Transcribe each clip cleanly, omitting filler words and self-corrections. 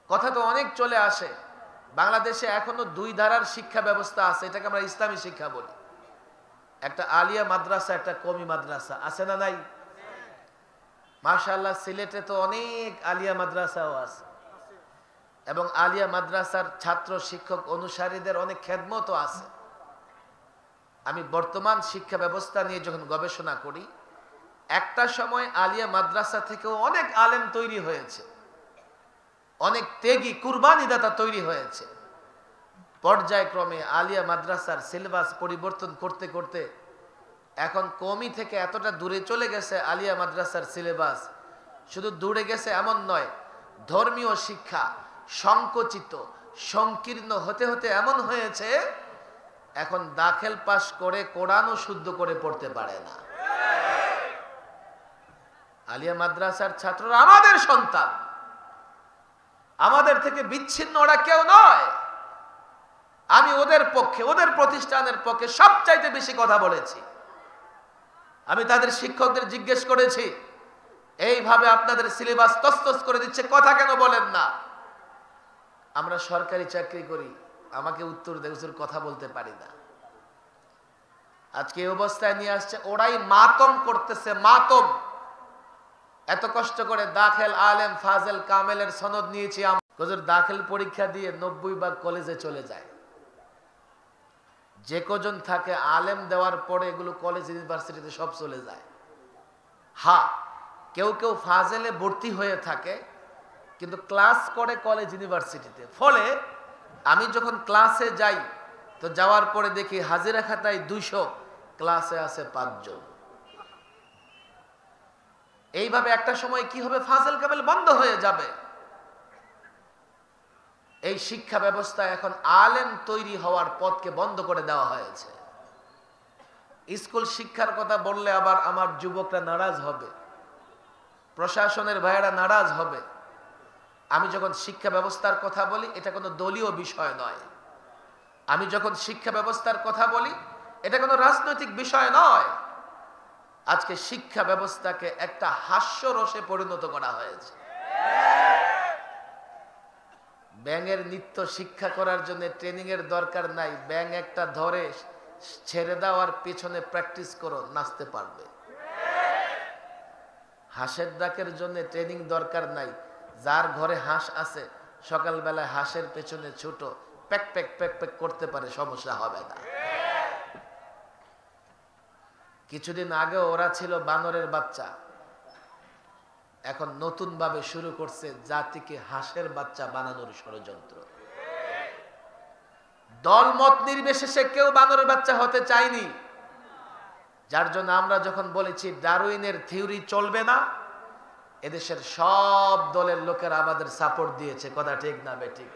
কথা তো অনেক চলে আসে। বাংলাদেশে এখনো দুই ধারার শিক্ষা ব্যবস্থা আছে, এটাকে আমরা ইসলামী শিক্ষা বলি। একটা আলিয়া মাদ্রাসা, একটা কওমি মাদ্রাসা, আছে না নাই? মাশাআল্লাহ, সিলেটে তো অনেক আলিয়া মাদ্রাসাও আছে এবং আলিয়া মাদ্রাসার ছাত্র শিক্ষক অনুসারীদের অনেক খেদমতও আছে। আমি বর্তমান শিক্ষা ব্যবস্থা নিয়ে যখন গবেষণা করি, একটা সময় আলিয়া মাদ্রাসা থেকেও অনেক আলেম তৈরি হয়েছে, অনেক ত্যাগী কুরবানিদাতা তৈরি হয়েছে। পর্যায়ক্রমে আলিয়া মাদ্রাসার সিলেবাস পরিবর্তন করতে করতে এখন কওমি থেকে এতটা দূরে চলে গেছে আলিয়া মাদ্রাসার সিলেবাস। শুধু দূরে গেছে এমন নয়, ধর্মীয় শিক্ষা সংকুচিত সংকীর্ণ হতে হতে এমন হয়েছে এখন দাখিল পাস করে কোরআনও শুদ্ধ করে পড়তে পারে না। আলিয়া মাদ্রাসার ছাত্ররা আমাদের সন্তান, আমাদের থেকে বিচ্ছিন্ন ওরা কেউ নয়। আমি ওদের পক্ষে, ওদের প্রতিষ্ঠানের পক্ষে সবচাইতে বেশি কথা বলেছি। আমি তাদের শিক্ষকদের জিজ্ঞেস করেছি, এইভাবে আপনাদের সিলেবাস তছনছ করে দিচ্ছে, কথা কেন বলেন না? আমরা সরকারি চাকরি করি, আমাকে উত্তর দেয়, হুজুর কথা বলতে পারি না। আজকে এই অবস্থায় নিয়ে আসছে, ওরাই মাতম করতেছে, মাতম। এত কষ্ট করে দাখিল আলেম ফাজেল কামেলের সনদ নিয়েছি, হুজুর দাখিল পরীক্ষা দিয়ে 90% কলেজে চলে যায়। যে কজন থাকে আলেম দেওয়ার পরে এগুলো কলেজ ইউনিভার্সিটিতে সব চলে যায়। হ্যাঁ, কেউ কেউ ফাজেলে ভর্তি হয়ে থাকে কিন্তু ক্লাস করে কলেজ ইউনিভার্সিটিতে। ফলে আমি যখন ক্লাসে যাই তো যাওয়ার পরে দেখি হাজিরা খাতায় 200, ক্লাসে আছে 5 জন। এইভাবে একটা সময় কি হবে, ফাজেল কামেল বন্ধ হয়ে যাবে। এই শিক্ষা ব্যবস্থা এখন আলেম তৈরি হওয়ার পথকে বন্ধ করে দেওয়া হয়েছে। স্কুল শিক্ষার কথা বললে আবার আমার যুবকরা নারাজ হবে, প্রশাসনের ভাইয়েরা নারাজ হবে। আমি যখন শিক্ষা ব্যবস্থার কথা বলি, এটা কোনো দলীয় বিষয় নয়। আমি যখন শিক্ষা ব্যবস্থার কথা বলি, এটা কোনো রাজনৈতিক বিষয় নয়। আজকে শিক্ষা ব্যবস্থাকে একটা হাস্যরসে পরিণত করা হয়েছে। ব্যাঙের নৃত্য শিক্ষা করার জন্য ট্রেনিং এর দরকার নাই। ব্যাঙ একটা ধরে ছেড়ে দেওয়ার পেছনে প্র্যাকটিস করো, নাচতে পারবে। হাঁসের ডাকের জন্য ট্রেনিং দরকার নাই। যার ঘরে হাঁস আছে, সকালবেলায় হাঁসের পেছনে ছোট প্যাক প্যাক প্যাক প্যাক করতে পারে, সমস্যা হবে না। কিছুদিন আগে ওরা ছিল বানরের বাচ্চা, এখন নতুন ভাবে শুরু করছে জাতিকে হাঁসের বাচ্চা বানানোর ষড়যন্ত্র। দলমত নির্বিশেষে কেউ বানরের বাচ্চা হতে চায়নি। যার জন্য আমরা যখন বলেছি ডারউইনের থিওরি চলবে না, এদেশের সব দলের লোকেরা আমাদের সাপোর্ট দিয়েছে, কথা ঠিক না বেঠিক?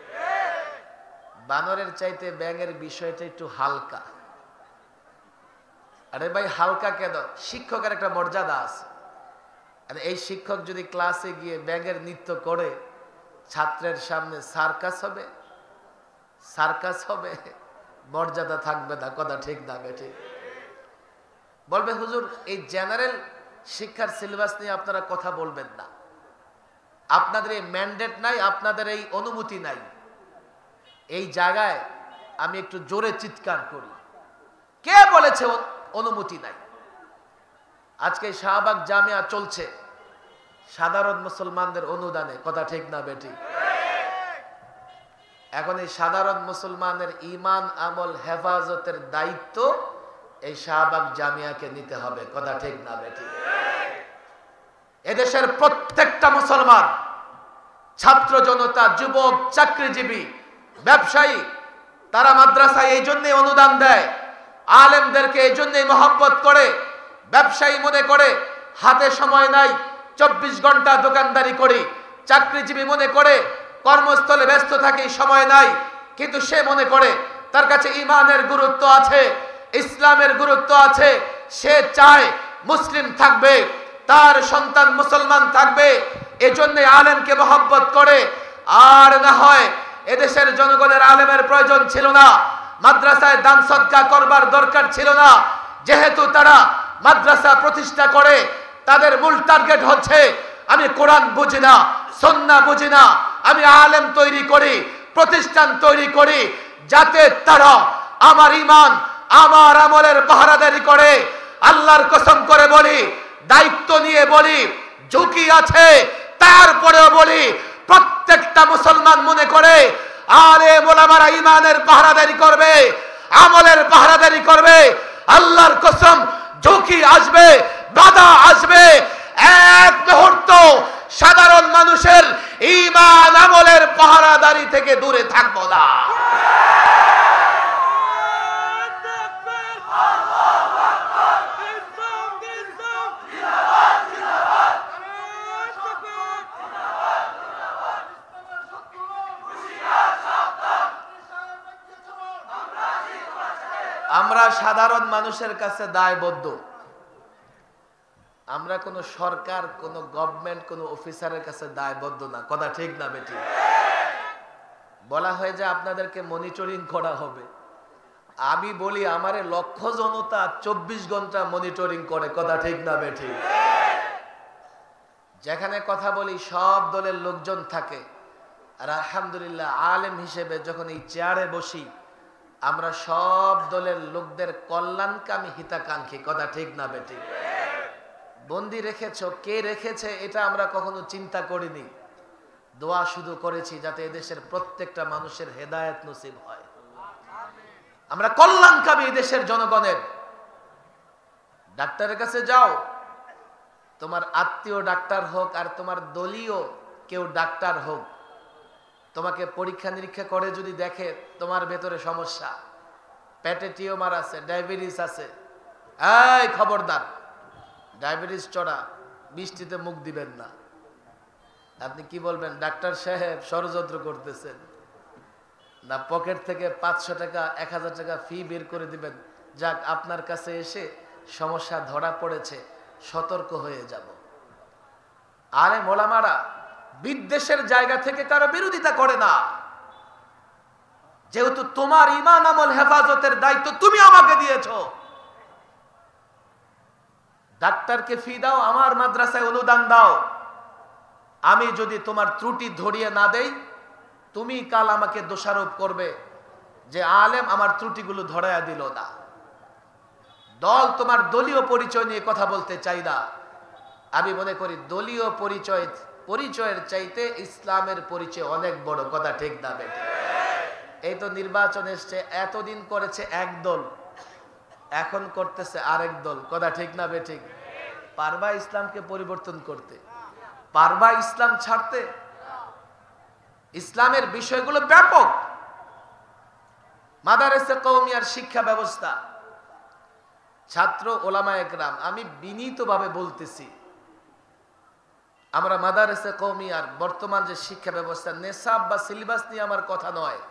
বানরের চাইতে ব্যাঙের বিষয়টা একটু হালকা। আরে ভাই, হালকা কেন? শিক্ষকের একটা মর্যাদা আছে। এই শিক্ষক যদি ক্লাসে গিয়ে ব্যাঙের নৃত্য করে, ছাত্রের সামনে সার্কাস হবে, সার্কাস হবে, মর্যাদা থাকবে না, কথা ঠিক না বেঠিক? বলবে হুজুর এই জেনারেল শিক্ষার সিলেবাস নিয়ে আপনারা কথা বলবেন না, আপনাদের এই ম্যান্ডেট নাই, আপনাদের এই অনুমতি নাই। এই জায়গায় আমি একটু জোরে চিৎকার করি, কে বলেছে অনুমতি নাই? আজকে শাহবাগ জামিয়া চলছে সাধারণ মুসলমানদের অনুদানে, কথা ঠিক না বেঠিক? এখন এই সাধারণ মুসলমানের ঈমান আমল হেফাজতের দায়িত্ব এই শাহবাগ জামিয়াকে নিতে হবে, কথা ঠিক না বেঠিক? এদেশের প্রত্যেকটা মুসলমান, ছাত্র জনতা, যুবক, চাকরিজীবী, ব্যবসায়ী, তারা মাদ্রাসায় এই জন্যই অনুদান দেয়, আলেমদেরকে এই জন্যই মহব্বত করে। ব্যবসায়ী মনে করে হাতে সময় নাই, 24 ঘন্টা দোকানদারি করি। চাকরিজীবী মনে করে কর্মস্থলে ব্যস্ত থাকি, সময় নাই। কিন্তু সে মনে করে তার কাছে ঈমানের গুরুত্ব আছে, ইসলামের গুরুত্ব আছে। সে চায় মুসলিম থাকবে, তার সন্তান মুসলমান থাকবে, এজন্য আলেমকে মহব্বত করে। আর না হয় এদেশের জনগণের আলেমের প্রয়োজন ছিল না, মাদ্রাসায় দান সদকা করবার দরকার ছিল না। যেহেতু তারা মাদ্রাসা প্রতিষ্ঠা করে, তাদের মূল টার্গেট হচ্ছে আমি কোরআন বুঝি না, সুন্নাহ বুঝি না, আমি আলেম তৈরি করি, প্রতিষ্ঠান তৈরি করি, যাতে তারা আমার ঈমান, আমার আমলের পাহারাদারি করে। আল্লাহর কসম করে বলি, দায়িত্ব নিয়ে বলি, ঝুঁকি আছে, তারপরেও বলি, প্রত্যেকটা মুসলমান মনে করে আলেম ওলামারা ঈমানের পাহারাদারি করবে, আমলের পাহারাদারি করবে। আল্লাহর কসম, ঝুঁকি আসবে, বাধা আসবে, এক মুহূর্ত সাধারণ মানুষের ঈমান আমলের পাহারাদারি থেকে দূরে থাকবো না। আমরা সাধারণ মানুষের কাছে দায়বদ্ধ। আমরা কোন সরকার, কোন গভর্নমেন্ট, কোন অফিসারের কাছে দায়বদ্ধ না। কথা ঠিক না বেটি? বলা হয় যে আপনাদেরকে মনিটরিং করা হবে। আমি বলি আমারে লক্ষ জনতা 24 ঘন্টা মনিটরিং করে। কথা ঠিক না বেটি? যেখানে কথা বলি সব দলের লোকজন থাকে। আর আলহামদুলিল্লাহ আলেম হিসেবে যখন এই চেয়ারে বসি, আমরা সব দলের লোকদের কল্যাণকামী হিতাকাঙ্ক্ষী। কথা ঠিক না বেটি? বন্দি রেখেছো, কে রেখেছে এটা আমরা কখনো চিন্তা করিনি। দোয়া শুধু করেছি যাতে এদেশের প্রত্যেকটা মানুষের হেদায়েত নসিব হয়। আমরা কল্যাণকামী দেশের জনগণের। ডাক্তারের কাছে যাও, তোমার আত্মীয় ডাক্তার হোক আর তোমার দলীয় কেউ ডাক্তার হোক, তোমাকে পরীক্ষা নিরীক্ষা করে যদি দেখে তোমার ভেতরে সমস্যা, পেটে টিউমার আছে, ডায়াবেটিস আছে, এই খবরদার, ডায়াবেটিস চড়া, বৃষ্টিতে মুখ দিবেন না। আপনি কি বলবেন? ডাক্তার সাহেব ষড়যন্ত্র করতেছেন না, পকেট থেকে 500 টাকা 1000 টাকা ফি বের করে দিবেন, যাক আপনার কাছে এসে সমস্যা ধরা পড়েছে, সতর্ক হয়ে যাব। আরে মোলামারা বিদ্বেষের জায়গা থেকে কারো বিরোধিতা করে না। যেহেতু তোমার ঈমান আমল হেফাজতের দায়িত্ব তুমি আমাকে দিয়েছো, ডাক্তারকে ফি দাও, আমার মাদ্রাসায় অনুদান দাও। আমি যদি তোমার ত্রুটি ধরিয়ে না দেই, তুমি কাল আমাকে দোষারোপ করবে যে আলেম আমার ত্রুটিগুলো ধরায়া দিল না। দল তোমার দলীয় পরিচয় নিয়ে কথা বলতে চাই না। আমি মনে করি দলীয় পরিচয়ের চাইতে ইসলামের পরিচয় অনেক বড়। কথা ঠিক না বেটি? এই তো নির্বাচন এসছে, এতদিন করেছে এক দল, এখন করতেছে আরেক দল। কথা ঠিক না বেটি? পারবা ইসলামকে পরিবর্তন করতে? পারবা ইসলাম ছাড়তে? ইসলামের বিষয়গুলো ব্যাপক। মাদারেসে কওমিয়ার শিক্ষা ব্যবস্থা, ছাত্র ওলামা একরাম, আমি বিনীতভাবে বলতেছি, আমরা মাদারেসে কওমিয়ার বর্তমান যে শিক্ষা ব্যবস্থা, নেশাব বা সিলেবাস নিয়ে আমার কথা নয়।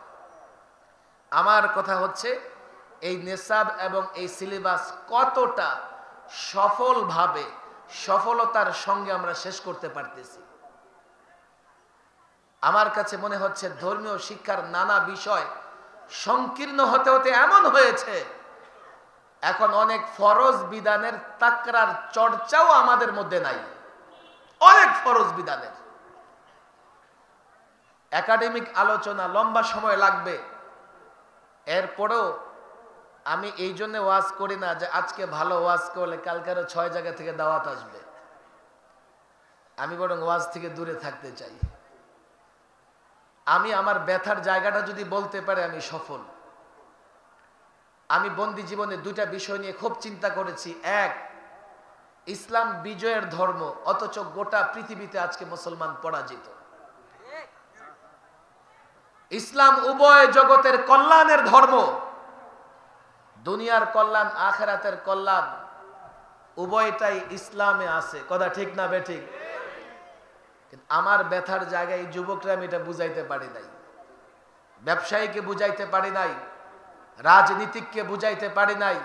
আমার কথা হচ্ছে এই নেশাব এবং এই সিলেবাস কতটা সফলভাবে, সফলতার সঙ্গে আমরা শেষ করতে পারতেছি। আমার কাছে মনে হচ্ছে ধর্মীয় শিক্ষার নানা বিষয় সংকীর্ণ হতে হতে এমন হয়েছে, এখন অনেক ফরজ বিধানের তাকরার চর্চাও আমাদের মধ্যে নাই। অনেক ফরজ বিধানের একাডেমিক আলোচনা লম্বা সময় লাগবে। এরপরেও আমি এই জন্য ওয়াজ করি না যে আজকে ভালো ওয়াজ করলে কালকারও 6 জায়গা থেকে দাওয়াত আসবে। আমি বরং ওয়াজ থেকে দূরে থাকতে চাই। আমি আমার ব্যথার জায়গাটা যদি বলতে পারে আমি সফল। আমি বন্দী জীবনে 2টা বিষয় নিয়ে খুব চিন্তা করেছি। এক, ইসলাম বিজয়ের ধর্ম, অথচ গোটা পৃথিবীতে আজকে মুসলমান পরাজিত। ইসলাম উভয় জগতের কল্যাণের ধর্ম, দুনিয়ার কল্যাণ আখিরাতের কল্যাণ উভয়টাই ইসলামে আছে। কথা ঠিক না বেঠিক? আমার ব্যথার জায়গায় যুবকরা আমি এটা বুঝাইতে পারি নাই, ব্যবসায়ীকে বুঝাইতে পারি নাই, রাজনীতিককে বুঝাইতে পারি নাই।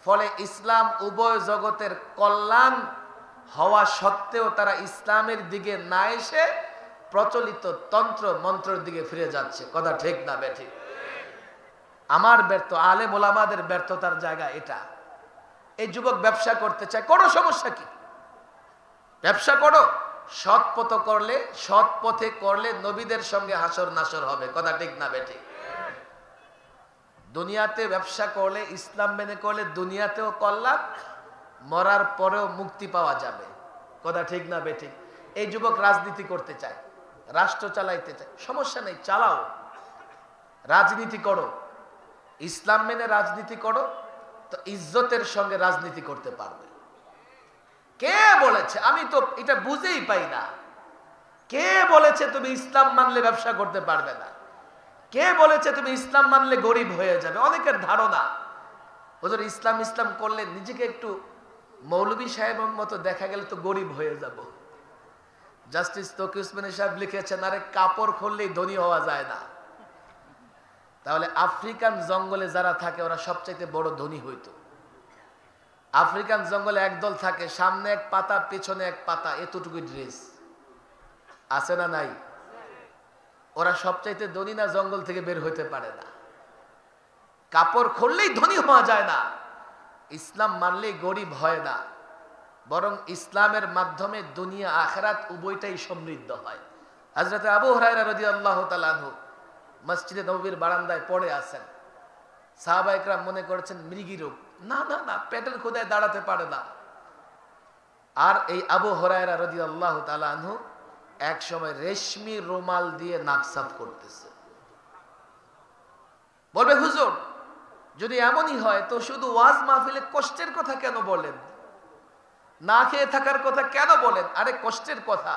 ফলে ইসলাম উভয় জগতের কল্যাণ হওয়া সত্ত্বেও তারা ইসলামের দিকে না এসে প্রচলিত তন্ত্র মন্ত্রের দিকে ফিরে যাচ্ছে। কথা ঠিক না বেঠিক? আমার ব্যর্থ, আলেম ওলামাদের ব্যর্থতার জায়গা এটা। এই যুবক ব্যবসা করতে চায়, করো, সমস্যা কি? ব্যবসা করো, সৎ পথে করলে নবীদের সঙ্গে হাসর নাসর হবে। কথা ঠিক না বেঠিক? দুনিয়াতে ব্যবসা করলে, ইসলাম মেনে করলে দুনিয়াতেও কল্যাণ, মরার পরেও মুক্তি পাওয়া যাবে। কথা ঠিক না বেঠিক? এই যুবক রাজনীতি করতে চায়, রাষ্ট্র চালাইতে চায়, সমস্যা নেই, চালাও, রাজনীতি করো, ইসলাম মেনে রাজনীতি করো, তো ইজ্জতের সঙ্গে রাজনীতি করতে পারবে। কে বলেছে? আমি তো এটা বুঝেই পাই না। কে বলেছে তুমি ইসলাম মানলে ব্যবসা করতে পারবে না? কে বলেছে তুমি ইসলাম মানলে গরিব হয়ে যাবে? অনেকের ধারণা হুজুর ইসলাম করলে নিজেকে একটু মৌলভী সাহেবের মতো দেখা গেলে তো গরিব হয়ে যাব। জাস্টিস তকি উসমানী সাহেব লিখেছেন, আরে কাপড় খুললেই ধনী হওয়া যায় না। তাহলে আফ্রিকান জঙ্গলে যারা থাকে ওরা সবচাইতে বড় ধনী হইতো। আফ্রিকান জঙ্গলে একদল থাকে, সামনে এক পাতা পেছনে এক পাতা, এতটুকু ড্রেস আছে না নাই? ওরা সবচাইতে ধনী না? জঙ্গল থেকে বের হইতে পারে না। কাপড় খুললেই ধনী হওয়া যায় না, ইসলাম মানলেই গরিব হয় না, বরং ইসলামের মাধ্যমে দুনিয়া আখিরাত উভয়টাই সমৃদ্ধ হয়। হযরত আবু হুরায়রা রাদিয়াল্লাহু তাআলা আনহু মসজিদে নববীর বারান্দায় পড়ে আছেন। সাহাবা ইকরাম মনে করেছেন মৃগী রোগ, না না না, পেটের ক্ষুধায় দাঁড়াতে পারে না। আর এই আবু হুরায়রা রাদিয়াল্লাহু তাআলা আনহু এক সময় রেশমি রুমাল দিয়ে নাক সাফ করতেছে। বলবে হুজুর যদি এমনই হয় তো শুধু ওয়াজ মাহফিলে কষ্টের কথা কেন বলেন? না খেয়ে থাকার কথা কেন বলেন? আরে কষ্টের কথা,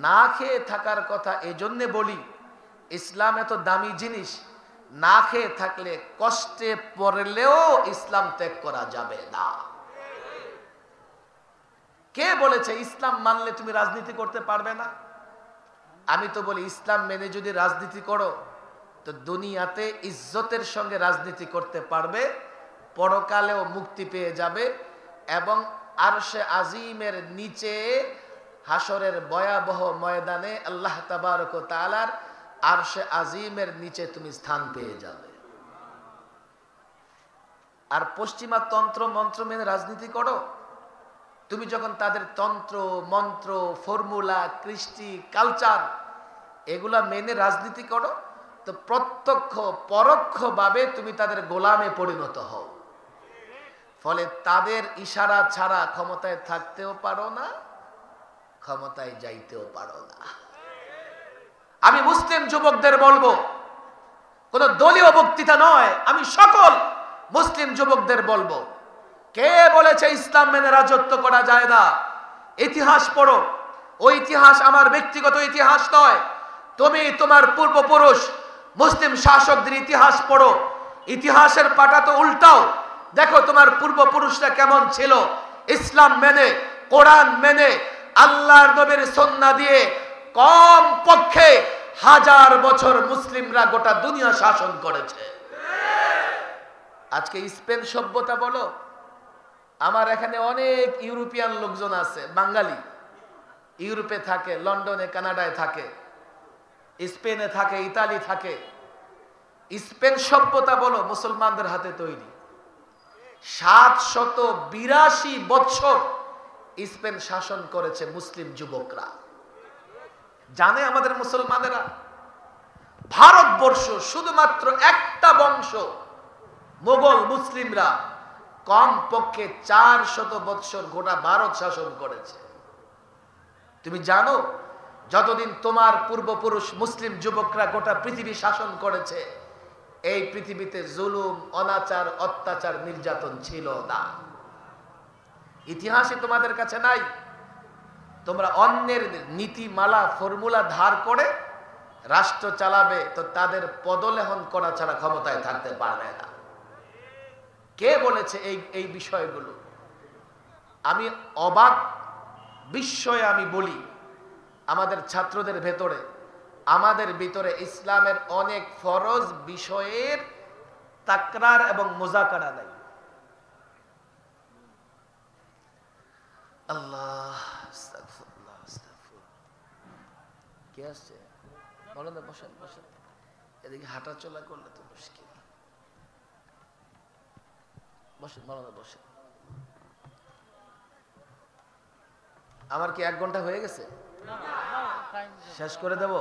না খেয়ে থাকার কথা এজন্য বলি, ইসলাম এত দামি জিনিস, না খেয়ে থাকলে কষ্টে পড়লেও ইসলাম ত্যাগ করা যাবে না। কে বলেছে ইসলাম মানলে তুমি রাজনীতি করতে পারবে না? আমি তো বলি ইসলাম মেনে যদি রাজনীতি করো তো দুনিয়াতে ইজ্জতের সঙ্গে রাজনীতি করতে পারবে, পরকালেও মুক্তি পেয়ে যাবে, এবং আরশে আজিমের নিচে হাসরের ভয়াবহ ময়দানে আল্লাহ তাবারক ওয়া তাআলার আরশে আজিমের নিচে তুমি স্থান পেয়ে যাবে। আর পশ্চিমা তন্ত্র মন্ত্র মেনে রাজনীতি করো, তুমি যখন তাদের তন্ত্র মন্ত্র ফর্মুলা কৃষ্টি কালচার এগুলা মেনে রাজনীতি করো তো প্রত্যক্ষ পরোক্ষভাবে তুমি তাদের গোলামে পরিণত হও। ফলে তাদের ইশারা ছাড়া ক্ষমতায় থাকতেও পারো না, ক্ষমতায় যাইতেও পারো না। আমি মুসলিম যুবকদের বলবো, কোন দলীয় বক্তৃতা নয়, আমি সকল মুসলিম যুবকদের বলবো, কে বলেছে ইসলাম মেনে রাজত্ব করা যায় না? ইতিহাস পড়ো। ওই ইতিহাস আমার ব্যক্তিগত ইতিহাস নয়, তুমি তোমার পূর্বপুরুষ মুসলিম শাসকদের ইতিহাস পড়ো। ইতিহাসের পাতা তো উল্টাও, দেখো তোমার পূর্বপুরুষরা কেমন ছিল। ইসলাম মেনে, কোরআন মেনে, আল্লাহর নবীর সুন্নাহ দিয়ে কম পক্ষে 1000 বছর মুসলিমরা গোটা দুনিয়া শাসন করেছে। আজকে স্পেন সভ্যতা বলো, আমার এখানে অনেক ইউরোপিয়ান লোকজন আছে, বাঙালি, ইউরোপে থাকে, লন্ডনে কানাডায় থাকে, স্পেনে থাকে, ইতালি থাকে। স্পেন সভ্যতা বলো মুসলমানদের হাতে তৈরি। 782 বছর স্পেন শাসন করেছে মুসলিম যুবকরা। জানে আমাদের মুসলমানেরা? ভারতবর্ষ শুধুমাত্র একটা বংশ মোগল মুসলিমরা কম পক্ষে 400 বছর গোটা ভারত শাসন করেছে। তুমি জানো যতদিন তোমার পূর্বপুরুষ মুসলিম যুবকরা গোটা পৃথিবী শাসন করেছে, এই পৃথিবীতে জুলুম অনাচার অত্যাচার নির্যাতন ছিল না। ইতিহাসে তোমাদের কাছে নাই। তোমরা অন্যের নীতিমালা ফর্মুলা ধার করে রাষ্ট্র চালাবে তো তাদের পদলেহন করা ছাড়া ক্ষমতায় থাকতে পারবে না। কে বলেছে এই বিষয়গুলো? আমি অবাক বিস্ময়ে আমি বলি, আমাদের ছাত্রদের ভেতরে, আমাদের ভিতরে ইসলামের অনেক ফরজ বিষয়ের তাকরার এবং মুযাকারা নাই। আল্লাহ আস্তাগফিরুল্লাহ আস্তাগফিরুল্লাহ। কে আসছে? বলেন না, বসেন বসেন, এদিকে হাঁটা চলা করলে তো মুশকিল। বসেন মাওলানা, বসেন। আমার কি 1 ঘন্টা হয়ে গেছে? শেষ করে দেব?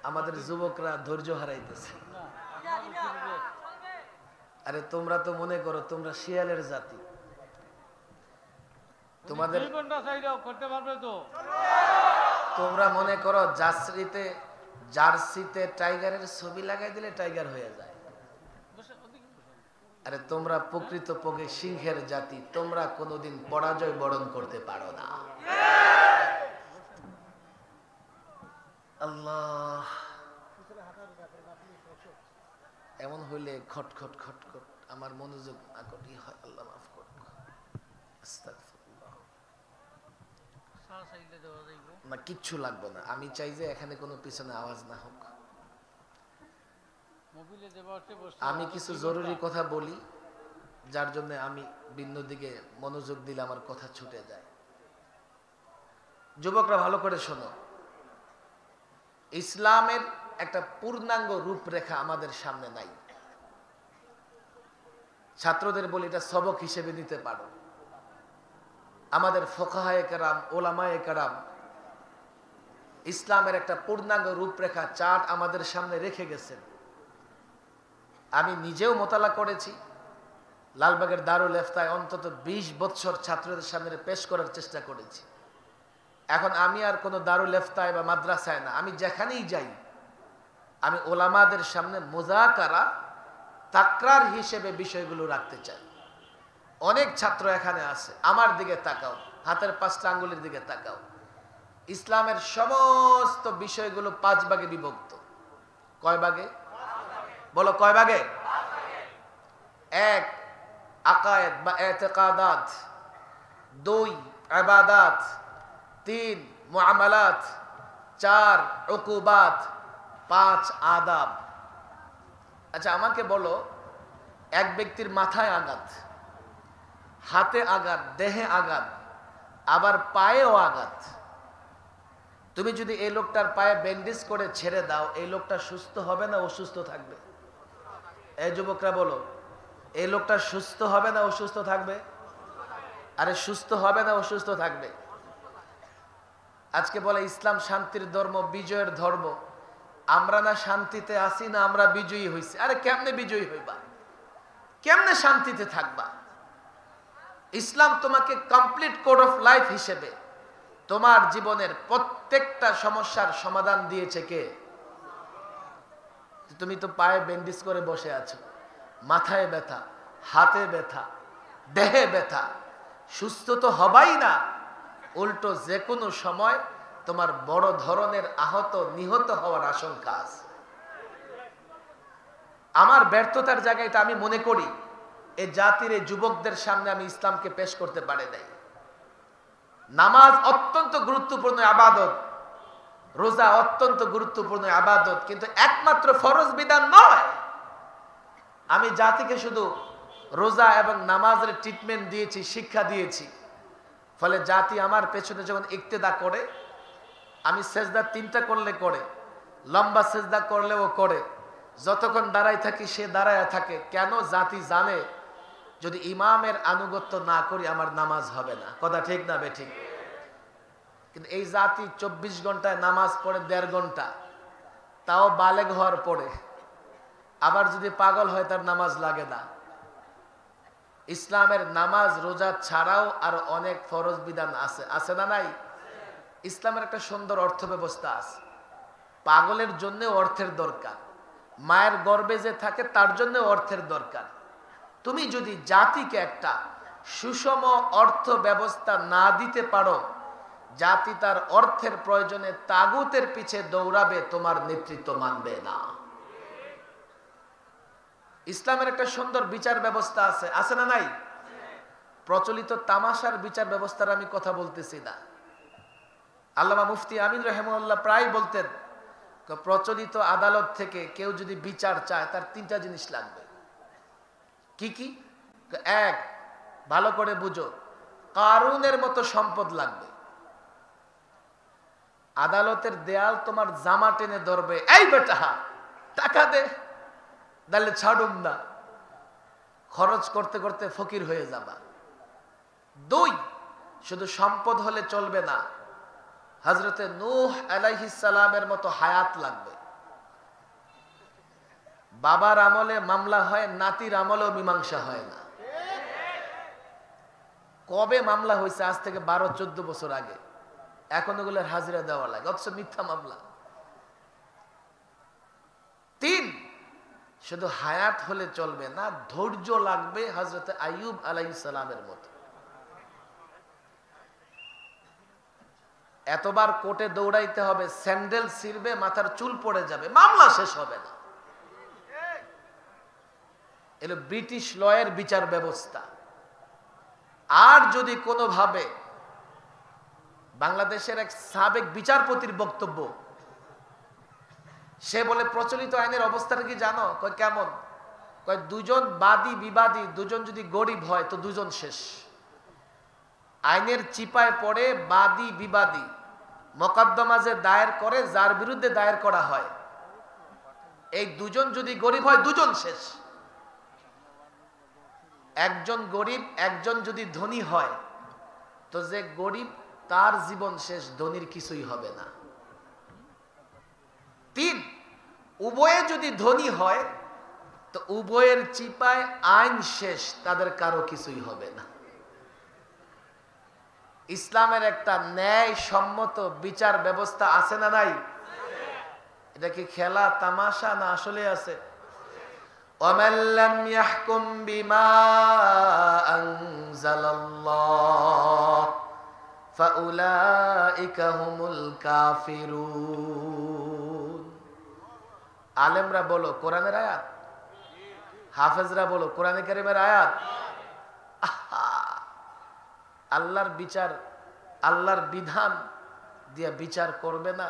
আমাদের যুবকরা ধৈর্য হারাইতেছে। আরে তোমরা তো মনে করো তোমরা শিয়ালের জাতি, তোমাদের তোমরা মনে করো জার্সিতে টাইগারের ছবি লাগাই দিলে টাইগার হয়ে যায়। আরে তোমরা প্রকৃত পক্ষে সিংহের জাতি, তোমরা কোনোদিন পরাজয় বরণ করতে পারো না। আল্লাহ, এমন হইলে খটখট খটখট আমার মনোযোগ আকটি হয়। আল্লাহ মাফ করুন। আস্তাগফিরুল্লাহ। না কিচ্ছু লাগবে না, আমি চাই যে এখানে কোনো পিছনে আওয়াজ না হোক। আমি কিছু জরুরি কথা বলি, যার জন্য আমি ভিন্ন দিকে মনোযোগ দিলে আমার কথা ছুটে যায়। যুবকরা ভালো করে শোনো, ইসলামের একটা পূর্ণাঙ্গ রূপরেখা আমাদের সামনে নাই। ছাত্রদের বলি এটা সবক হিসেবে নিতে পারো। আমাদের ফোকাহায়ে কেরাম, ওলামায়ে কেরাম ইসলামের একটা পূর্ণাঙ্গ রূপরেখা চার্ট আমাদের সামনে রেখে গেছেন। আমি নিজেও মোতালা করেছি। লালবাগের দারুল ইফতায় অন্তত 20 বছর ছাত্রদের সামনে পেশ করার চেষ্টা করেছি। এখন আমি আর কোনো দারুল ইফতায় বা মাদ্রাসায় না, আমি যেখানেই যাই আমি ওলামাদের সামনে মুযাকারা তাকরার হিসেবে বিষয়গুলো রাখতে চাই। অনেক ছাত্র এখানে আছে, আমার দিকে তাকাও, হাতের 5টা আঙ্গুলের দিকে তাকাও। ইসলামের সমস্ত বিষয়গুলো 5 ভাগে বিভক্ত। কয় ভাগে? বলো কয় ভাগে? 1 আকায়েদ বা এতেকাদাত, 2 ইবাদাত, 3 মুআমালাত, 4 উকুবাত, 5 আদাব। আচ্ছা আমাকে বলো, এক ব্যক্তির মাথায় আঘাত, হাতে আঘাত, দেহে আঘাত, আবার পায়েও আঘাত, তুমি যদি এই লোকটার পায়ে ব্যান্ডেজ করে ছেড়ে দাও, এই লোকটা সুস্থ হবে না অসুস্থ থাকবে? এই যুবকরা বলো, এই লোকটা সুস্থ হবে না অসুস্থ থাকবে? আরে সুস্থ হবে না অসুস্থ থাকবে। আজকে বলে ইসলাম শান্তির ধর্ম, বিজয়ের ধর্ম। আমরা না শান্তিতে আছি না আমরা বিজয়ী হইছি? আরে কেমনে বিজয়ী হইবা? কেমনে শান্তিতে থাকবা? ইসলাম তোমাকে কমপ্লিট কোড অফ লাইফ হিসেবে তোমার জীবনের প্রত্যেকটা সমস্যার সমাধান দিয়েছে কে? তুমি তো পায়ে ব্যান্ডেজ করে বসে আছো, মাথায় ব্যথা, হাতে ব্যথা, দেহে ব্যথা, সুস্থ তো হবাই না, উল্টো যে কোনো সময় তোমার বড় ধরনের আহত নিহত হওয়ার আশঙ্কা আছে। আমার ব্যর্থতার জায়গায় এটা আমি মনে করি এই জাতির এই যুবকদের সামনে আমি ইসলামকে পেশ করতে পারি নাই। নামাজ অত্যন্ত গুরুত্বপূর্ণ ইবাদত, রোজা অত্যন্ত গুরুত্বপূর্ণ ইবাদত, কিন্তু একমাত্র ফরজ বিধান নয়। আমি জাতিকে শুধু রোজা এবং নামাজের ট্রিটমেন্ট দিয়েছি, শিক্ষা দিয়েছি, ফলে জাতি আমার পেছনে যখন ইক্তেদা করে, আমি সেজদা 3টা করলে করে, লম্বা সেজদা করলেও করে, যতক্ষণ দাঁড়াই থাকি সে দাঁড়ায় থাকে। কেন? জাতি জানে যদি ইমামের আনুগত্য না করি আমার নামাজ হবে না। কথা ঠিক না বেঠিক? কিন্তু এই জাতি 24 ঘন্টায় নামাজ পড়ে 1.5 ঘন্টা, তাও বালেগ হওয়ার পরে। আবার যদি পাগল হয় তার নামাজ লাগে না। ইসলামের নামাজ রোজা ছাড়াও আর অনেক ফরজ বিধান আছে, আছে না নাই? ইসলামের একটা সুন্দর অর্থ ব্যবস্থা আছে। পাগলের জন্য অর্থের দরকার, মায়ের গর্ভে যে থাকে তার জন্য অর্থের দরকার। তুমি যদি জাতিকে একটা সুষম অর্থ ব্যবস্থা না দিতে পারো, জাতি তার অর্থের প্রয়োজনে তাগুতের পিছে দৌড়াবে, তোমার নেতৃত্ব মানবে না। ইসলামের একটা সুন্দর বিচার ব্যবস্থা আছে, আছে না নাই? প্রচলিত তামাশার বিচার ব্যবস্থার আমি কথা বলতেছি না। আল্লামা মুফতি আমিন রাহিমাহুল্লাহ প্রায় বলতেন, প্রচলিত আদালত থেকে কেউ যদি বিচার চায় তার 3টা জিনিস লাগবে। কি কি? 1, ভালো করে বুঝো, কারুনের মতো সম্পদ লাগবে। আদালতের দেয়াল তোমার জামা টেনে ধরবে, এই বেটা টাকা দে, তাহলে ছাড়ুম না। খরচ করতে করতে ফকির হয়ে যাবা। দুই, শুধু সম্পদ হলে চলবে না, হযরতে নূহ আলাইহিস সালামের মতো হায়াত লাগবে। বাবার আমলে মামলা হয়, নাতির আমলেও মীমাংসা হয় না। কবে মামলা হয়েছে? আজ থেকে 12-14 বছর আগে। এখন ওগুলোর হাজিরা দেওয়া লাগে, অথচ মিথ্যা মামলা। তিন, শুধু হায়াত হলে চলবে না, ধৈর্য লাগবে হযরতে আইয়ুব আলাইহিস সালামের মতো। এতবার কোর্টে দৌড়াইতে হবে, স্যান্ডেল ছিঁড়বে, মাথার চুল পড়ে যাবে, মামলা শেষ হবে না। এলো ব্রিটিশ লয়ের বিচার ব্যবস্থা। আর যদি কোনোভাবে বাংলাদেশের এক সাবেক বিচারপতির বক্তব্য, সে বলে প্রচলিত আইনের অবস্থাটা কি জানো? কয় কেমন? কয় দুজন বাদী বিবাদী, দুজন যদি গরিব হয় তো দুজন শেষ। আইনের চিপায় পড়ে বাদী বিবাদী মোকদ্দমা যে দায়ের করে, যার বিরুদ্ধে দায়ের করা হয়, এই দুজন যদি গরিব হয় দুজন শেষ। একজন গরিব, একজন যদি ধনী হয় তো যে গরিব তার জীবন শেষ, ধনীর কিছুই হবে না। তিন, উভয়ে যদি ধনী হয় তো উভয়ের চিপায় আইন শেষ, তাদের কারো কিছুই হবে না। ইসলামের একটা ন্যায় সম্মত বিচার ব্যবস্থা আছে না নাই? এটা কি খেলা তামাশা না আসলে আছে? وَمَنْ لَمْ يَحْكُمْ بِمَا أَنْزَلَ اللَّهُ فَأُولَئِكَ هُمُ الْكَافِرُونَ। আলেমরা বলো কোরআনের আয়াত, হাফেজরা বলো কোরআনে কারীমের আয়াত। আল্লাহর বিচার, আল্লাহর বিধান দিয়া বিচার করবে না?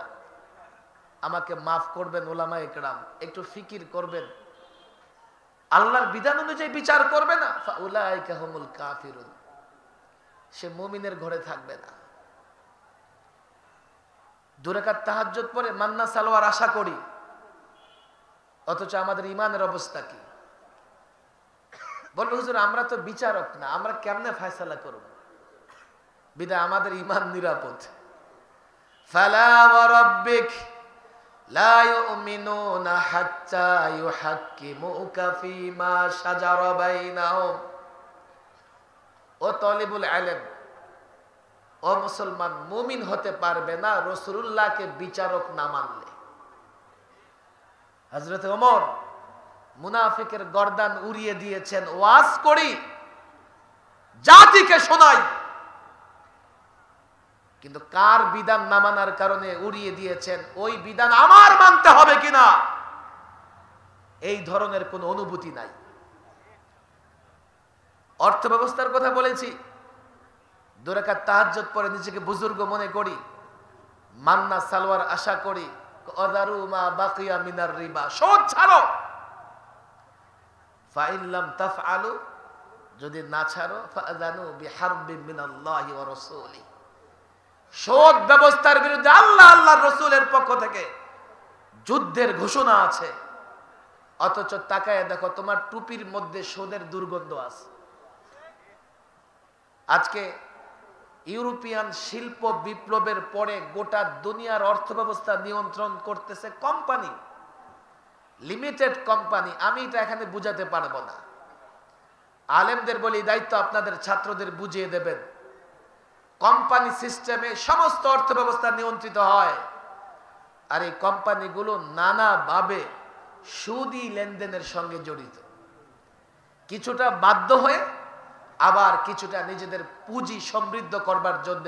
আমাকে মাফ করবেন উলামায়ে কেরাম, একটু ফিকির করবেন। আল্লাহর বিধান অনুযায়ী বিচার করবে না, ফাউলাইকা হুমুল কাফিরুন, সে মুমিনের ঘরে থাকবে না। 2 রাকাত তাহাজ্জুদ পড়ে মান্না সালোয়ার আশা করি, অথচ আমাদের ইমানের অবস্থা কি? বলবো হুজুর আমরা তো বিচারক না, আমরা কেমনে ফয়সালা করব? বিধায় আমাদের ইমান নিরাপদ। ফালা ওয়া রাব্বিক লা ইউমিনুনা হাত্তা ইউহাক্কিমুকা ফীমা শাজারা বাইনাহুম। ও তালিবুল ইলম, ও মুসলমান, মুমিন হতে পারবে না রাসূলুল্লাহকে বিচারক না মানলে। হযরত ওমর মুনাফিকের গর্দান উড়িয়ে দিয়েছেন, ওয়াজ করি জাতিকে শোনাই, কিন্তু কার বিধান না মানার কারণে উড়িয়ে দিয়েছেন, ওই বিধান আমার মানতে হবে কিনা এই ধরনের কোন অনুভূতি নাই। অর্থ ব্যবস্থার কথা বলেছি, 2 রাকাত তাহাজ্জুদ পড়ে নিজেকে বুজুর্গ মনে করি, মান্না সালোয়ার আশা করি, অদারু মা বাকিয়া মিনার রিবা, সুদ ছাড়ো। ফাইন লাম তাফআলু, যদি না ছাড়ো, ফাআযানু বিহারবিন মিনাল্লাহি ওয়া রাসূলিহি, সুদ ব্যবস্থার বিরুদ্ধে আল্লাহ আল্লাহর রাসূলের পক্ষ থেকে যুদ্ধের ঘোষণা আছে। অথচ তাকায় দেখো তোমার টুপির মধ্যে সুদের দুর্গন্ধ আছে। আজকে ইউরোপিয়ান শিল্প বিপ্লবের পরে গোটা দুনিয়ার অর্থ ব্যবস্থা নিয়ন্ত্রণ করতেছে কোম্পানি, লিমিটেড কোম্পানি। আমি এটা এখানে বুঝাতে পারবো না। আলেমদের বলি দায়িত্ব আপনাদের ছাত্রদের বুঝিয়ে দেবেন। কোম্পানি সিস্টেমে সমস্ত অর্থ ব্যবস্থা নিয়ন্ত্রিত হয়, আর এই কোম্পানিগুলো নানাভাবে সুদী লেনদেনের সঙ্গে জড়িত। কিছুটা বাধ্য হয়ে, আবার কিছুটা নিজেদের পুঁজি সমৃদ্ধ করবার জন্য।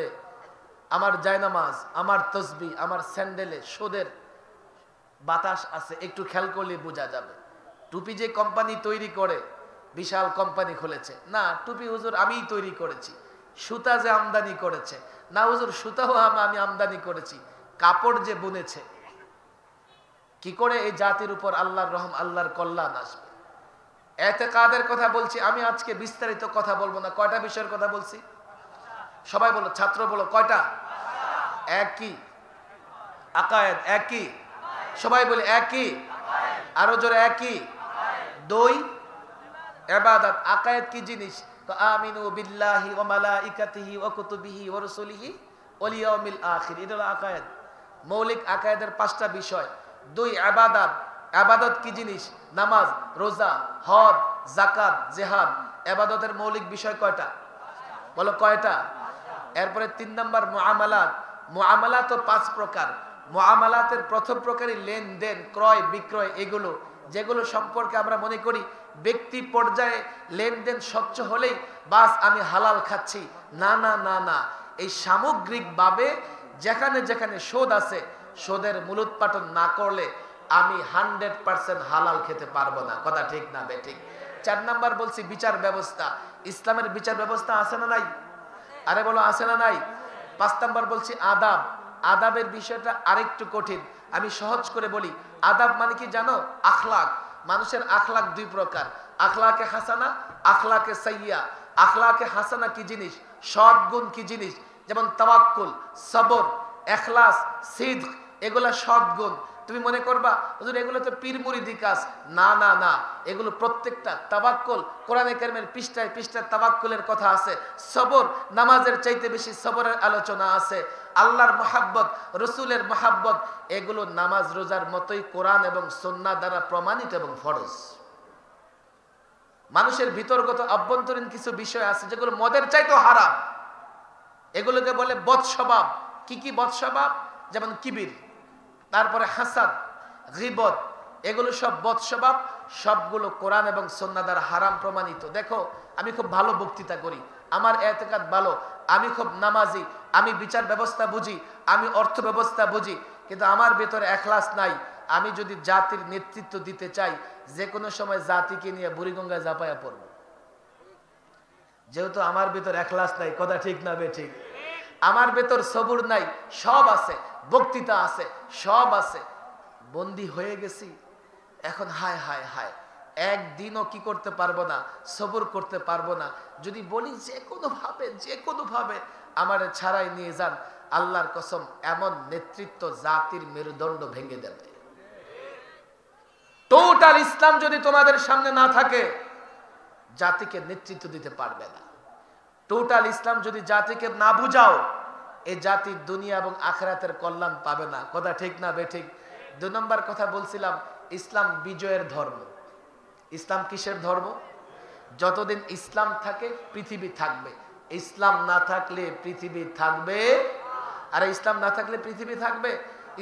আমার জায়নামাজ, আমার তসবিহ, আমার স্যান্ডেলে সুদের বাতাস আছে, একটু খেয়াল করলে বোঝা যাবে। টুপি যে কোম্পানি তৈরি করে, বিশাল কোম্পানি খুলেছে না, টুপি হুজুর আমিই তৈরি করেছি। সুতা যে আমদানি করেছে না হুজুর, সুতাও আমি আমদানি করেছি। কাপড় যে বুনেছে, কি করে এই জাতির উপর আল্লাহর রহম, আল্লাহর কল্যাণ আসবে? এতেকাদের কথা বলছি আমি, আজকে বিস্তারিত কথা বলবো না। কয়টা বিষয়ের কথা বলছি? সবাই বলো, ছাত্র বলো, কয়টা? একই আকায়েদ, একই, সবাই বলে একই, আরো জোরে একই। 2 ইবাদত। আকায়েদ কি জিনিস? তো আমিনু বিল্লাহি ওয়া মালাইকাতিহি ওয়া কুতুবিহি ওয়া রাসূলিহি ওয়াল ইয়াউমিল আখির। এটা হলো আকায়েদ। মৌলিক আকায়েদের 5টা বিষয়। 2 ইবাদত। ইবাদত কি জিনিস? নামাজ, রোজা, হজ, যাকাত, জিহাদ। ইবাদতের মৌলিক বিষয় কয়টা? বলো কয়টা? এরপরে 3 নাম্বার মুআমালাত। মুআমালাত 5 প্রকার। মুআমালাতের প্রথম প্রকারই লেনদেন, ক্রয় বিক্রয়, এগুলো যেগুলো সম্পর্কে আমরা মনে করি ব্যক্তি পর্যায়ে লেনদেন স্বচ্ছ হলেই বাস আমি হালাল খাচ্ছি। না না না না, এই সামগ্রিকভাবে যেখানে যেখানে সুদ আছে, সুদের মূলোৎপাটন না করলে আমি 100% হালাল খেতে পারবো না। কথা ঠিক না বেঠিক? 4 নাম্বার বলছি বিচার ব্যবস্থা। ইসলামের বিচার ব্যবস্থা আছে না নাই? আরে বলো আছে না নাই? 5 নাম্বার বলছি আদাব। আদাবের বিষয়টা আরেকটু কঠিন, আমি সহজ করে বলি। আদাব মানে কি জানো? আখলাক। মানুষের আখলাক 2 প্রকার, আখলাকে হাসানা, আখলাকে সাইয়্যা। আখলাকে হাসানা কি জিনিস? সৎ গুণ কি জিনিস? যেমন তাওয়াক্কুল, সবর, ইখলাস, সিদক, এগুলা সৎ গুণ। তুমি মনে করবা হুজুর এগুলো তো পীর মুরিদি কাজ। না না না, এগুলো প্রত্যেকটা তাওয়াক্কুল। কোরআনে কারিমের পৃষ্ঠায় পৃষ্ঠায় তাওয়াক্কুলের কথা আছে। সবর, নামাজের চাইতে বেশি সবরের আলোচনা আছে। আল্লাহর মহাব্বত, রসুলের মহাব্বত, এগুলো নামাজ রোজার মতোই কোরআন এবং সুন্নাহ দ্বারা প্রমাণিত এবং ফরজ। মানুষের ভিতরগত অভ্যন্তরীণ কিছু বিষয় আছে যেগুলো মদের চাইতেও হারাম। এগুলোকে বলে বদস্বভাব। কি কি বদস্বভাব? যেমন কিবির, তারপরে হাসাদ, গীবত, এগুলো সব বদস্বভাব। সবগুলো কোরআন এবং সুন্নাহ দ্বারা হারাম প্রমাণিত। দেখো আমি খুব ভালো বক্তৃতা করি, আমার এতেকাদ ভালো, আমি খুব নামাজি, আমি বিচার ব্যবস্থা বুঝি, আমি অর্থ ব্যবস্থা বুঝি, কিন্তু আমার ভেতরে ইখলাস নাই। আমি যদি জাতির নেতৃত্ব দিতে চাই, যে কোনো সময় জাতিকে নিয়ে বুড়িগঙ্গায় ঝাঁপায়া পড়ব, যেহেতু আমার ভেতর ইখলাস নাই। কথা ঠিক না বেঠিক? আমার ভেতর সবুর নাই। সব আছে, বক্তৃতা আছে, সব আছে, বন্দী হয়ে গেছি। এখন হায় হায় হায়, একদিনও কি করতে পারবো না, সবর করতে পারবো না। যদি বলি যে কোনো ভাবে আমারে ছাড়াই নিয়ে যান, আল্লাহর কসম এমন নেতৃত্ব জাতির মেরুদণ্ড ভেঙে দেবে। টোটাল ইসলাম যদি তোমাদের সামনে না থাকে, জাতিকে নেতৃত্ব দিতে পারবে না। টোটাল ইসলাম যদি জাতিকে না বুঝাও, এই জাতির দুনিয়া এবং আখিরাতের কল্যাণ পাবে না। কথা ঠিক না বেঠিক? 2 নম্বর কথা বলছিলাম, ইসলাম বিজয়ের ধর্ম। ইসলাম কিসের ধর্ম? যতদিন ইসলাম থাকে পৃথিবী থাকবে, ইসলাম না থাকলে পৃথিবী থাকবে। আরে ইসলাম না থাকলে পৃথিবী থাকবে?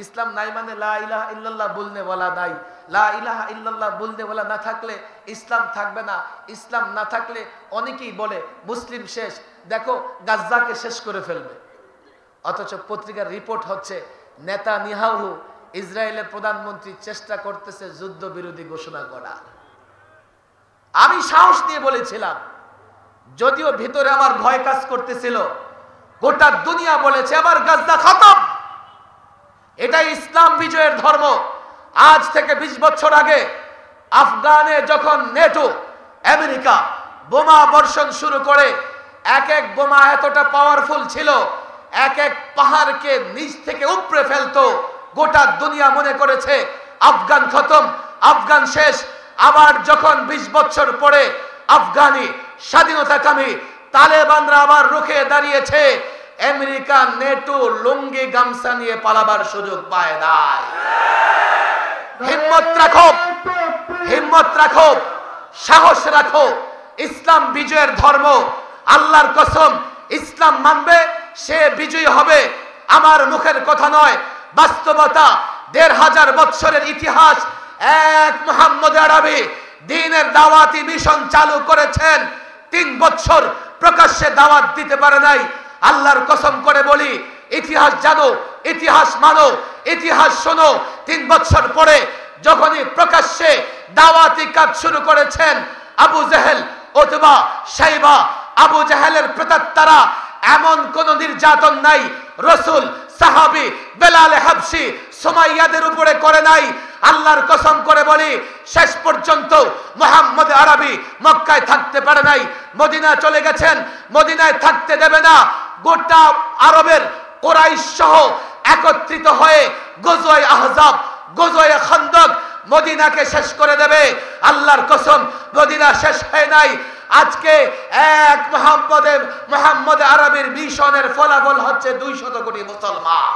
ইসলাম নাই মানে লা ইলাহা ইল্লাল্লাহ বলনে ওয়ালা নাই। লা ইলাহা ইল্লাল্লাহ বলনে ওয়ালা না থাকলে ইসলাম থাকবে না। ইসলাম না থাকলে অনেকেই বলে মুসলিম শেষ, দেখো গাজ্জাকে শেষ করে ফেলবে। অথচ পত্রিকার রিপোর্ট হচ্ছে নেতানিয়াহু ইসরায়েলের প্রধানমন্ত্রী চেষ্টা করতেছে যুদ্ধ বিরোধী ঘোষণা করা। আমি সাহস নিয়ে বলেছিলাম, যদিও ভিতরে আমার ভয় কাজ করতেছিল, গোটা দুনিয়া বলেছে আবার গাজ্জা খতম। এটাই ইসলাম বিজয়ের ধর্ম। আজ থেকে 20 বছর আগে আফগানে যখন নেটো, আমেরিকা বোমা বর্ষণ শুরু করে, এক এক বোমা এতটা পাওয়ারফুল ছিল, এক এক পাহাড়কে নিচ থেকে উপড়ে ফেলতো। গোটা দুনিয়া মনে করেছে আফগান খতম, আফগান শেষ। আবার যখন 20 বছর পরে আফগানি স্বাধীনতাকামী তালেবানরা আবার রুখে দাঁড়িয়েছে, আমেরিকা নেটো লুঙ্গি গামছা নিয়ে পালাবার সুযোগ পায় নাই। হিম্মত রাখো, হিম্মত রাখো, সাহস রাখো। ইসলাম বিজয়ের ধর্ম। আল্লাহর কসম, ইসলাম মানবে সে বিজয়ী হবে। আমার মুখের কথা নয়, বাস্তবতা। 1500 বছরের ইতিহাস। এক মুহাম্মদ আরবি দ্বীনের দাওয়াতি মিশন চালু করেছেন, 3 বছর প্রকাশ্যে দাওয়াত দিতে পারে নাই। আল্লাহর কসম করে বলি, ইতিহাস জানো, ইতিহাস মানো, ইতিহাস শোনো। 3 বছর পরে যখনই প্রকাশ্যে দাওয়াতি কাজ শুরু করেছেন, আবু জেহেল, উতবা, শাইবা, আবু জেহেলের প্রেতাত্মারা এমন কোন নির্যাতন নাই রাসূল, সাহাবী, বেলাল হাবশী, সুমাইয়াদের উপরে করে নাই। আল্লাহর কসম করে বলি, শেষ পর্যন্ত মুহাম্মদ আরবি মক্কায় থাকতে পারে নাই, মদিনা চলে গেছেন, মদিনায় থাকতে দেবে না। গোটা আরবের কুরাইশ সহ একত্রিত হয়ে গজওয়ে আহজাব, গজওয়ে খন্দক, মদিনাকে শেষ করে দেবে। আল্লাহর কসম, মদিনা শেষ হয় নাই। আজকে এক মোহাম্মদ আরবির মিশনের ফলাফল হচ্ছে 200 কোটি মুসলমান।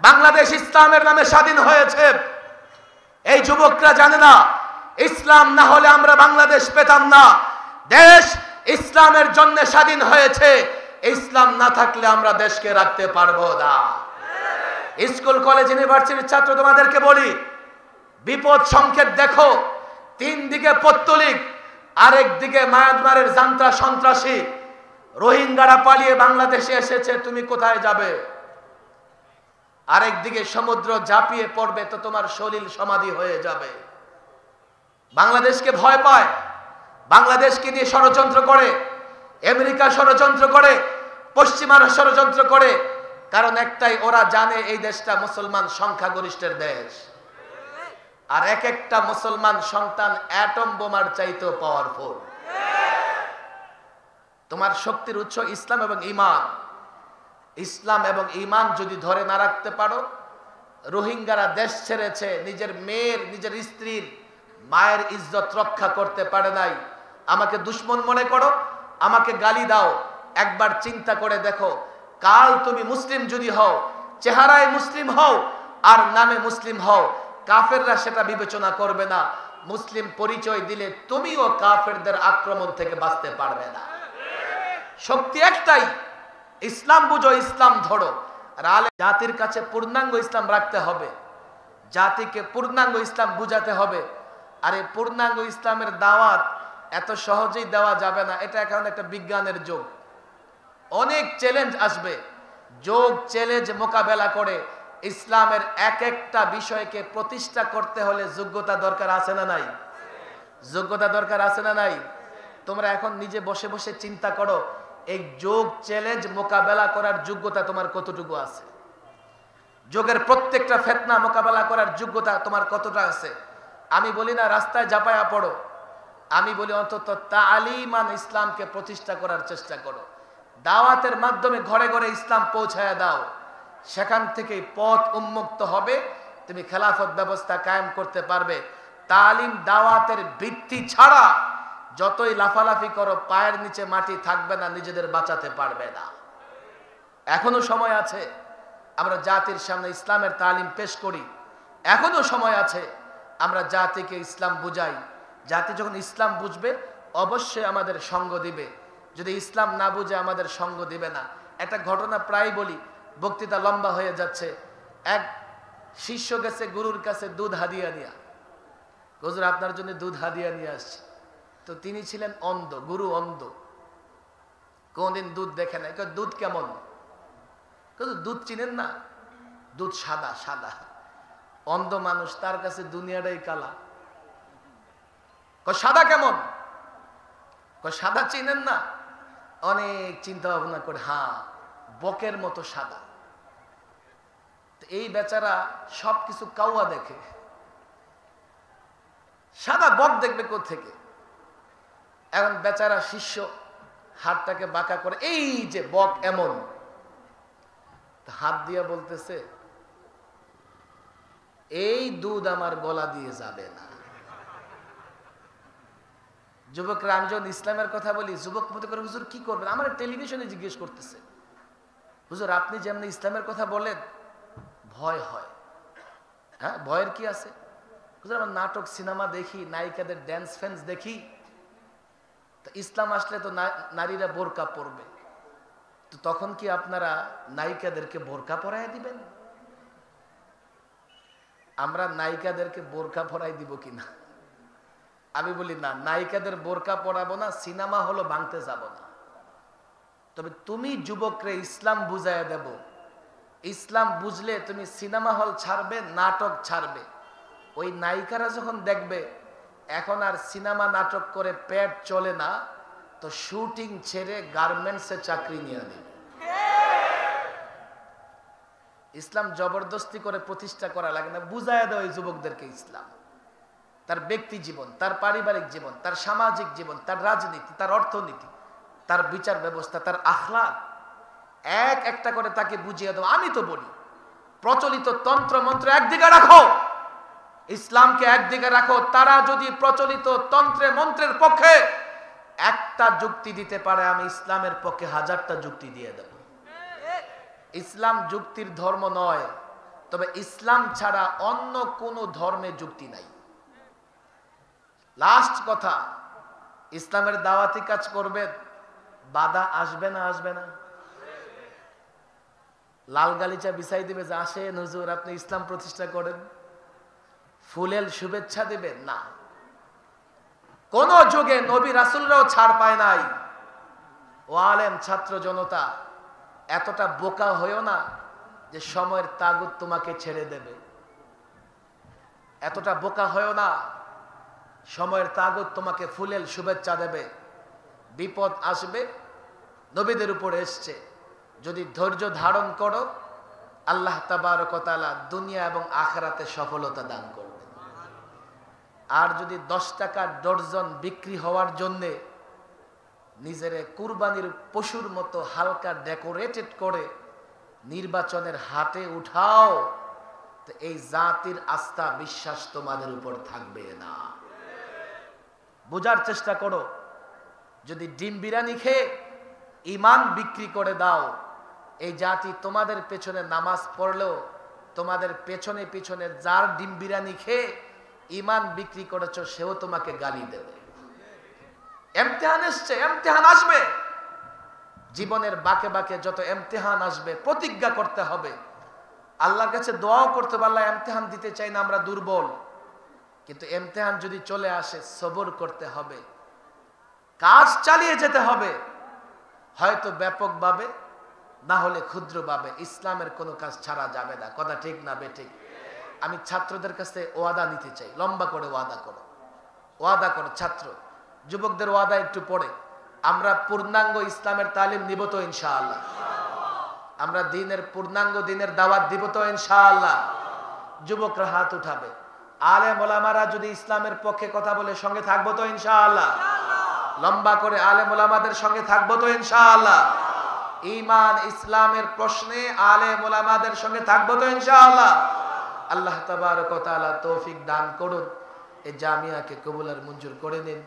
বাংলাদেশ ইসলামের নামে স্বাধীন হয়েছে। এই যুবকরা জানে না, ইসলাম না হলে আমরা বাংলাদেশ পেতাম না। দেশ ইসলামের জন্য স্বাধীন হয়েছে, ইসলাম না থাকলে আমরা দেশকে রাখতে পারবো না। স্কুল কলেজ ইউনিভার্সিটির ছাত্র তোমাদেরকে বলি, বিপদ সংকেত দেখো। 3 দিকে পত্তলিক, আরেক দিকে মায়ানমারের জান্ত্রা সন্ত্রাসী, রোহিঙ্গারা পালিয়ে বাংলাদেশে এসেছে, তুমি কোথায় যাবে? আরেক দিকে সমুদ্র ঝাঁপিয়ে পড়বে তো তোমার শরীর সমাধি হয়ে যাবে। বাংলাদেশকে ভয় পায়, বাংলাদেশকে নিয়ে ষড়যন্ত্র করে, আমেরিকা ষড়যন্ত্র করে, পশ্চিমারা ষড়যন্ত্র করে। কারণ একটাই, ওরা জানে এই দেশটা মুসলমান সংখ্যাগরিষ্ঠের দেশ। আর এক একটা মুসলমান সন্তান অ্যাটম বোমার চাইতেও পাওয়ারফুল। তোমার শক্তির উৎস ইসলাম এবং ঈমান। ইসলাম এবং ঈমান যদি ধরে না রাখতে পারো, রোহিঙ্গারা দেশ ছেড়েছে, নিজের মেয়ের, নিজের স্ত্রীর, মায়ের ইজ্জত রক্ষা করতে পারে নাই। আমাকে দুশমন মনে করো, আমাকে গালি দাও, একবার চিন্তা করে দেখো, কাল তুমি মুসলিম যদি হও, চেহারায় মুসলিম হও আর নামে মুসলিম হও, কাফেররা সেটা বিবেচনা করবে না। মুসলিম পরিচয় দিলে তুমিও কাফেরদের আক্রমণ থেকে বাঁচতে পারবে না। শক্তি একটাই, ইসলাম বুঝো, ইসলাম ধরো। আর জাতির কাছে পূর্ণাঙ্গ ইসলাম রাখতে হবে, জাতিকে পূর্ণাঙ্গ ইসলাম বুঝাতে হবে। আর এই পূর্ণাঙ্গ ইসলামের দাওয়াত এত সহজেই দেওয়া যাবে না। এটা এখন একটা বিজ্ঞানের যুগ, অনেক চ্যালেঞ্জ আসবে। যোগ চ্যালেঞ্জ মোকাবেলা করে ইসলামের এক একটা বিষয়কে প্রতিষ্ঠা করতে হলে যোগ্যতা দরকার আছে না নাই? যোগ্যতা দরকার আছে না নাই? তোমরা এখন নিজে বসে বসে চিন্তা করো, এই যোগ চ্যালেঞ্জ মোকাবেলা করার যোগ্যতা তোমার কতটুকু আছে? যোগের প্রত্যেকটা ফিতনা মোকাবেলা করার যোগ্যতা তোমার কতটা আছে? আমি বলি না রাস্তায় ঝাঁপায়া পড়ো, আমি বলি অন্তত তালিমান ইসলামকে প্রতিষ্ঠা করার চেষ্টা করো। দাওয়াতের মাধ্যমে ঘরে ঘরে ইসলাম পৌঁছায়া দাও, সেখান থেকে পথ উন্মুক্ত হবে, তুমি খেলাফত ব্যবস্থা কায়েম করতে পারবে। তালিম দাওয়াতের ভিত্তি ছাড়া যতই লাফালাফি করো, পায়ের নিচে মাটি থাকবে না, নিজেদের বাঁচাতে পারবে না। এখনো সময় আছে, আমরা জাতির সামনে ইসলামের তালিম পেশ করি। এখনো সময় আছে, আমরা জাতিকে ইসলাম বুঝাই। জাতি যখন ইসলাম বুঝবে অবশ্যই আমাদের সঙ্গ দিবে, যদি ইসলাম না বুঝে আমাদের সঙ্গ দিবে না। একটা ঘটনা প্রায় বলি, বক্তৃতা লম্বা হয়ে যাচ্ছে। এক শিষ্য গেছে গুরুর কাছে দুধ হাদিয়া নিয়া, হুজুর আপনার জন্য দুধ হাদিয়া নিয়ে আসছে। তো তিনি ছিলেন অন্ধ, গুরু অন্ধ, কোনদিন দুধ দেখে নাই। দুধ কেমন? দুধ চিনেন না? দুধ সাদা সাদা। অন্ধ মানুষ, তার কাছে দুনিয়াটাই কালা। সাদা কেমন? সাদা চিনেন না? অনেক চিন্তা ভাবনা করে, হ্যাঁ বকের মতো সাদা। এই বেচারা সবকিছু কাউয়া দেখে, সাদা বক দেখবে কোত্থেকে? এখন বেচারা শিষ্য হাতটাকে বাঁকা করে, এই যে বক এমন, হাত দিয়া বলতেছে, এই দুধ আমার গলা দিয়ে যাবে না। যুবকরা, আমি যখন ইসলামের কথা বলি, যুবক মনে করে হুজুর কি করবেন? আমার টেলিভিশনে জিজ্ঞেস করতেছে, হুজুর আপনি যেমন ইসলামের কথা বলেন ভয় হয়। হ্যাঁ, ভয়ের কি আছে? হুজুর আমার নাটক সিনেমা দেখি, নায়িকাদের ড্যান্স ফ্যান্স দেখি, তো ইসলাম আসলে তো নারীরা বোরকা পরবে, তো তখন কি আপনারা নায়িকাদেরকে বোরকা পরাই দিবেন? আমরা নায়িকাদেরকে বোরকা পরাই দিব কিনা? আমি বলি না, নায়িকাদের বোরকা পরাবো না, সিনেমা হলো ভাঙতে যাব না। তবে তুমি যুবকরে ইসলাম বুঝাইয়া দেব। ইসলাম বুঝলে তুমি সিনেমা হল ছাড়বে, নাটক ছাড়বে। ওই নায়িকারা যখন দেখবে এখন আর সিনেমা নাটক করে পেট চলে না, তো শুটিং ছেড়ে গার্মেন্টসে চাকরি নিয়ে নেবে। ইসলাম জবরদস্তি করে প্রতিষ্ঠা করা লাগে না, বুঝাইয়া দেয় ওই যুবকদেরকে ইসলাম। তার ব্যক্তি জীবন, তার পারিবারিক জীবন, তার সামাজিক জীবন, তার রাজনীতি, তার অর্থনীতি, তার বিচার ব্যবস্থা, তার আখলাক, এক একটা করে তাকে বুঝিয়ে দাও। আমি তো বলি প্রচলিত তন্ত্র মন্ত্র একদিকে রাখো, ইসলামকে একদিকে রাখো। তারা যদি প্রচলিত তন্ত্রে মন্ত্রের পক্ষে একটা যুক্তি দিতে পারে, আমি ইসলামের পক্ষে 1000টা যুক্তি দিয়ে দেব। ইসলাম যুক্তির ধর্ম নয়, তবে ইসলাম ছাড়া অন্য কোন ধর্মে যুক্তি নাই। লাস্ট কথা, ইসলামের দাওয়াতি কাজ করবে, বাধা আসবে না? আসবে না? লাল গালিচা বিছাই দিবে যে আসেন হুজুর আপনি ইসলাম প্রতিষ্ঠা করেন, ফুলেল শুভেচ্ছা দিবেন না। কোন যুগে নবী রাসূলরাও ছাড় পায় নাই। ও আলেম ছাত্র জনতা, এতটা বোকা হইও না যে সময়ের তাগুত তোমাকে ছেড়ে দেবে। এতটা বোকা হইও না সময়ের তাগুত তোমাকে ফুলেল শুভেচ্ছা দেবে। বিপদ আসবে, নবীদের উপর এসছে। যদি ধৈর্য ধারণ করো, আল্লাহ তাবারক ওয়া তাআলা দুনিয়া এবং আখিরাতে সফলতা দান করবে। আর যদি 10 টাকা ডর্জন বিক্রি হওয়ার জন্য নিজের কুরবানির পশুর মতো হালকা ডেকোরেটেড করে নির্বাচনের হাটে উঠাও, তো এই জাতির আস্থা বিশ্বাস তোমাদের উপর থাকবে না। বোঝার চেষ্টা করো। যদি ডিম বিরিয়ানি খেয়ে ঈমান বিক্রি করে দাও, এই জাতি তোমাদের পেছনে নামাজ পড়লেও তোমাদের পেছনে পেছনে যার ডিম বিরিয়ানি খেয়ে ঈমান বিক্রি করেছো সেও তোমাকে গালি দেবে। ইমতিহান এসছে, ইমতিহান আসবে। জীবনের বাঁকে বাঁকে যত ইমতিহান আসবে প্রতিজ্ঞা করতে হবে। আল্লাহর কাছে দোয়াও করতে হবে, আল্লাহ ইমতিহান দিতে চাই না, আমরা দুর্বল। কিন্তু ইমতিহান যদি চলে আসে সবর করতে হবে, কাজ চালিয়ে যেতে হবে। হয়তো ব্যাপকভাবে, না হলে ক্ষুদ্রভাবে। ইসলামের কোনো কাজ ছাড়া যাবে না। কথা ঠিক না বেঠিক? আমি ছাত্রদের কাছে ওয়াদা নিতে চাই, লম্বা করে ওয়াদা করো, ওয়াদা করো। ছাত্র যুবকদের ওয়াদা একটু পড়ে। আমরা পূর্ণাঙ্গ ইসলামের তালিম নিব তো ইনশাআল্লাহ? আমরা দিনের পূর্ণাঙ্গ দিনের দাওয়াত দিব তো ইনশাআল্লাহ? যুবকরা হাত উঠাবে। আলেম ওলামারা যদি ইসলামের পক্ষে কথা বলে সঙ্গে থাকবো তো ইনশাআল্লাহ? লম্বা করে আলেম ওলামাদের সঙ্গে থাকবো তো ইনশাআল্লাহ? ঈমান ইসলামের প্রশ্নে আলেম ওলামাদের সঙ্গে থাকবো তো ইনশাআল্লাহ? আল্লাহ তাবারক ওয়া তাআলা তৌফিক দান করুন। এই জামিয়াকে কবুল আর মঞ্জুর করে নিন।